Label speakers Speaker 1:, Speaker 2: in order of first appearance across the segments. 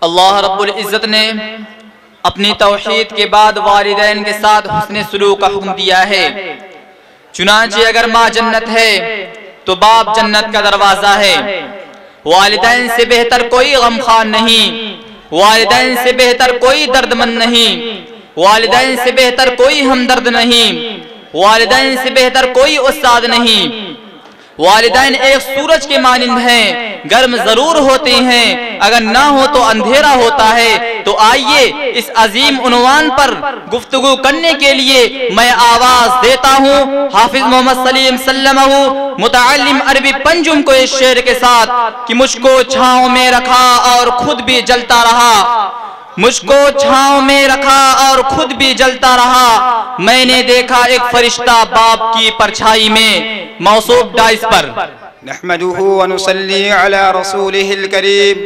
Speaker 1: اللہ رب العزت نے اپنی توحید کے بعد والدین کے ساتھ حسن سلوک کا حکم دیا ہے۔ چنانچہ اگر ماں جنت ہے تو باپ جنت کا دروازہ ہے۔ والدین سے بہتر کوئی غمخوار نہیں، والدین سے بہتر کوئی درد مند نہیں، والدین سے بہتر کوئی ہمدرد نہیں، والدین سے بہتر کوئی استاد نہیں۔ والدین ایک سورج کے مانند ہیں، گرم ضرور ہوتے ہیں، اگر نہ ہو تو اندھیرا ہوتا ہے۔ تو آئیے اس عظیم عنوان پر گفتگو کرنے کے لیے میں آواز دیتا ہوں حافظ محمد سلیم سلمہ متعلم عربی پنجم کو اس شعر کے ساتھ کہ مجھ کو چھاؤں میں رکھا اور خود بھی جلتا رہا، مجھ کو چھاؤں میں رکھا اور خود بھی جلتا رہا، میں نے دیکھا ایک فرشتہ باپ کی پرچھائی میں۔ موصوف ڈائس پر
Speaker 2: نحمده ونصلي على رسوله الكريم،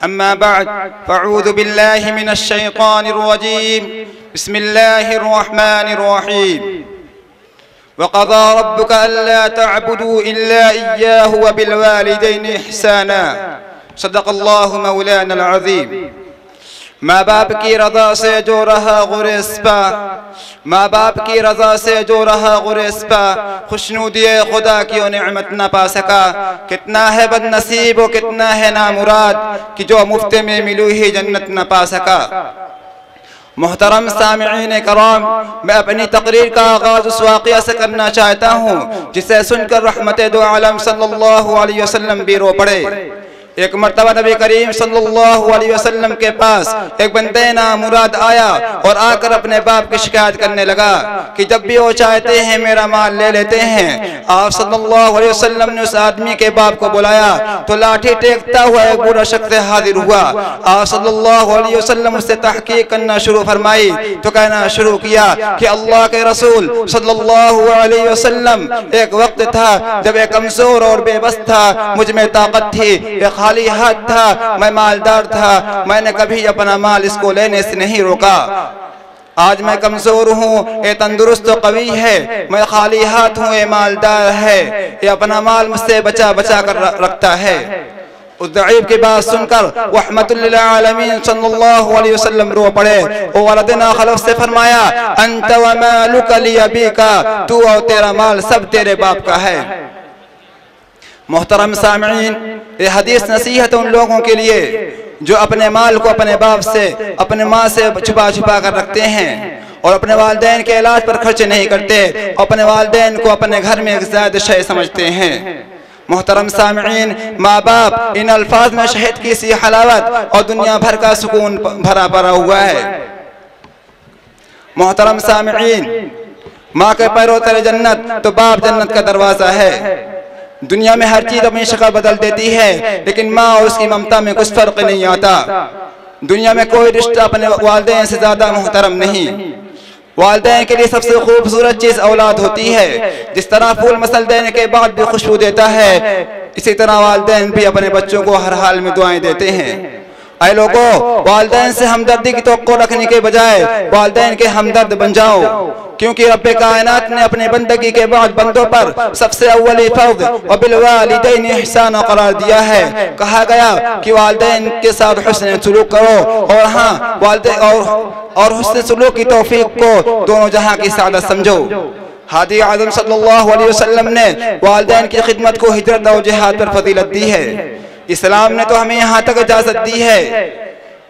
Speaker 2: أما بعد فاعوذ بالله من الشيطان الرجيم، بسم الله الرحمن الرحيم، وقضى ربك ألا تعبدوا إلا إياه وبالوالدين إحسانا، صدق الله مولانا العظيم۔ ماں باپ کی رضا سے جو رہا غرس پا، ماں باپ کی رضا سے جو رہا غرس پا، خوشنودی خدا کی نعمت نہ پا سکا۔ کتنا ہے بد نصیب و کتنا ہے نامراد کہ جو مفت میں ملی ہی جنت نہ پا سکا۔ محترم سامعین کرام، میں اپنی تقریر کا آغاز اس واقعہ سے کرنا چاہتا ہوں جسے سن کر رحمت دو عالم صلی اللہ علیہ وسلم بھی رو پڑے۔ ایک مرتبہ نبی کریم صلی اللہ علیہ وسلم کے پاس ایک بندے نامراد آیا اور آ کر اپنے باپ کی شکایت کرنے لگا کہ جب بھی وہ چاہتے ہیں میرا مال لے لیتے ہیں۔ آپ صلی اللہ علیہ وسلم نے اس آدمی کے باپ کو بلایا تو لاٹھی ٹیکتا ہوا ایک بوڑھا شخص حاضر ہوا۔ آپ صلی اللہ علیہ وسلم اس سے تحقیق کرنا شروع فرمائی تو کہنا شروع کیا کہ اللہ کے رسول صلی اللہ علیہ وسلم، ایک وقت تھا جب ایک کمزور اور بے بس تھا، مجھ میں طاقت تھی، ایک خالی ہاتھ تھا، میں مالدار تھا، میں نے کبھی اپنا مال اس کو لینے سے نہیں روکا۔ آج میں کمزور ہوں، یہ تندرست و قوی ہے، میں خالی ہاتھ ہوں، یہ مالدار ہے، یہ اپنا مال مجھ سے بچا بچا کر رکھتا ہے۔ اس ضعیف کی بات سن کر رحمت للعالمین صلی اللہ علیہ وسلم رو پڑے۔ وہ والدنا خلف سے فرمایا انت ومالک لیبیکا، تو اور تیرا مال سب تیرے باپ کا ہے۔ محترم سامعین، یہ حدیث نصیحت ان لوگوں کے لیے جو اپنے مال کو اپنے باپ سے، اپنے ماں سے چھپا چھپا کر رکھتے ہیں اور اپنے والدین کے علاج پر خرچ نہیں کرتے، اپنے والدین کو اپنے گھر میں ایک زائد شے سمجھتے ہیں۔ محترم سامعین، ماں باپ ان الفاظ میں شہد کی سی حلاوت اور دنیا بھر کا سکون بھرا پڑا ہوا ہے۔ محترم سامعین، ماں کے پیروں تلے جنت تو باپ جنت کا دروازہ ہے۔ دنیا میں ہر چیز اپنی شکل بدل دیتی ہے لیکن ماں اور اس کی ممتا میں کچھ فرق نہیں آتا۔ دنیا میں کوئی رشتہ اپنے والدین سے زیادہ محترم نہیں۔ والدین کے لیے سب سے خوبصورت چیز اولاد ہوتی ہے۔ جس طرح پھول مسل دینے کے بعد بھی خوشبو دیتا ہے، اسی طرح والدین بھی اپنے بچوں کو ہر حال میں دعائیں دیتے ہیں۔ اے لوگو، والدین سے ہمدردی کی توقع رکھنے کے بجائے والدین کے ہمدرد بن جاؤ، کیونکہ رب کائنات نے اپنے بندگی کے بعد بندوں پر سب سے اولی فرض وبالوالدین احسانا قرار دیا ہے۔ کہا گیا کہ والدین کے ساتھ حسن سلوک کرو، اور ہاں والدین اور حسن سلوک کی توفیق کو دونوں جہاں کی سعادت سمجھو۔ ہادی اعظم صلی اللہ علیہ وسلم نے والدین کی خدمت کو ہجرت اور جہاد پر فضیلت دی ہے۔ اسلام نے تو ہمیں یہاں تک اجازت دی ہے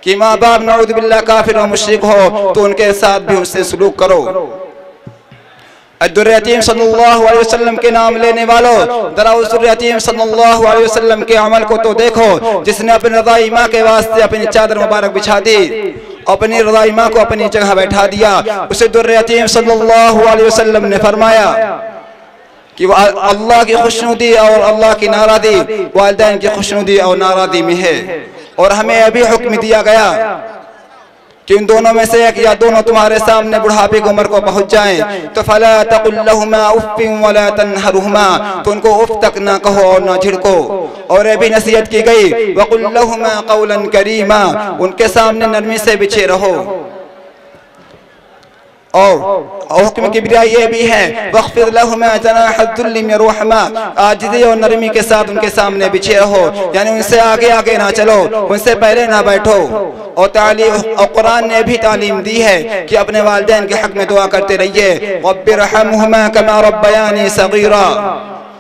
Speaker 2: کہ ماں باپ نعوذ باللہ کافر و مشرک ہو تو ان کے ساتھ بھی اس سے سلوک کرو۔ الدر یتیم صلی اللہ علیہ وسلم کے نام لینے والوں، ذرا اس در یتیم صلی اللہ علیہ وسلم کے عمل کو تو دیکھو جس نے اپنی رضائی ماں کے واسطے اپنی چادر مبارک بچھا دی، اپنی رضائی ماں کو اپنی جگہ بیٹھا دیا۔ اسے در یتیم صلی اللہ علیہ وسلم نے فرمایا کہ اللہ کی خوشنودی اور اللہ کی ناراضی والدین کی خوشنودی اور ناراضی میں ہے، اور ہمیں ابھی حکم دیا گیا کہ ان دونوں میں سے ایک یا دونوں تمہارے سامنے بڑھاپے کی عمر کو پہنچ جائیں تو فلا تقل لهما اف ولا تنهرهما، تو ان کو اف تک نہ کہو اور نہ جھڑکو۔ اور یہ بھی نصیحت کی گئی وقل لهما قولا کریما، ان کے سامنے نرمی سے بچے رہو۔ اور حکم کبریا یہ بھی ہے وَخْفِضْ لَهُمَا جَنَاحَ الذُّلِّ مِنَ الرَّحْمَةِ، عاجزی اور نرمی کے ساتھ ان کے سامنے بچھے رہو، یعنی ان سے آگے آگے نہ چلو، ان سے پہلے نہ بیٹھو۔ اور قرآن نے بھی تعلیم دی ہے کہ اپنے والدین کے حق میں دعا کرتے رہیے رَبِّ ارْحَمْهُمَا كَمَا رَبَّيَانِي صَغِيرًا،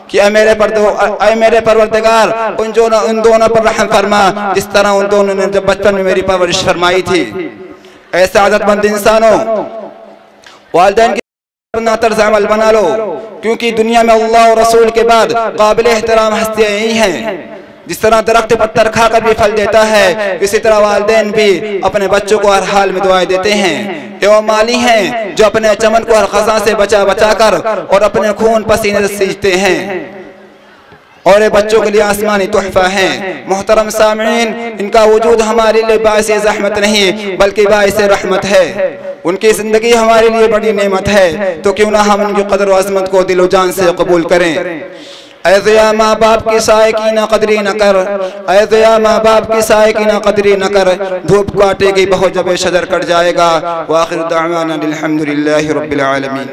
Speaker 2: کہ اے میرے پروردگار ان دونوں پر رحم فرما جس طرح ان دونوں نے جب بچپن میں میری پرورش فرمائی تھی۔ اے سعادت مند انسانوں، والدین کی اپنا طرز عمل بنا لو، کیونکہ دنیا میں اللہ اور رسول کے بعد قابل احترام ہستیاں یہی ہیں۔ جس طرح درخت پتر کھا کر بھی پھل دیتا ہے، اسی طرح والدین بھی اپنے بچوں کو ہر حال میں دعائیں دیتے ہیں۔ یہ وہ مالی ہیں جو اپنے چمن کو ہر خزاں سے بچا بچا کر اور اپنے خون پسینے سے سینچتے ہیں، اور یہ بچوں کے لیے آسمانی تحفہ ہیں۔ محترم سامعین، ان کا وجود ہمارے لیے باعث زحمت نہیں بلکہ باعث رحمت ہے۔ ان کی زندگی ہمارے لیے بڑی نعمت ہے، تو کیوں نہ ہم ان کی قدر و عظمت کو دل و جان سے قبول کریں۔ اے ضیا ماں باپ کی سائے کی نہ قدری نہ کر، اے ضیا ماں باپ کی سائے کی نہ قدری نہ کر، دھوپ کاٹے گی بہت جب شجر کٹ جائے گا۔ وآخر دعوانا الحمدللہ رب العالمین۔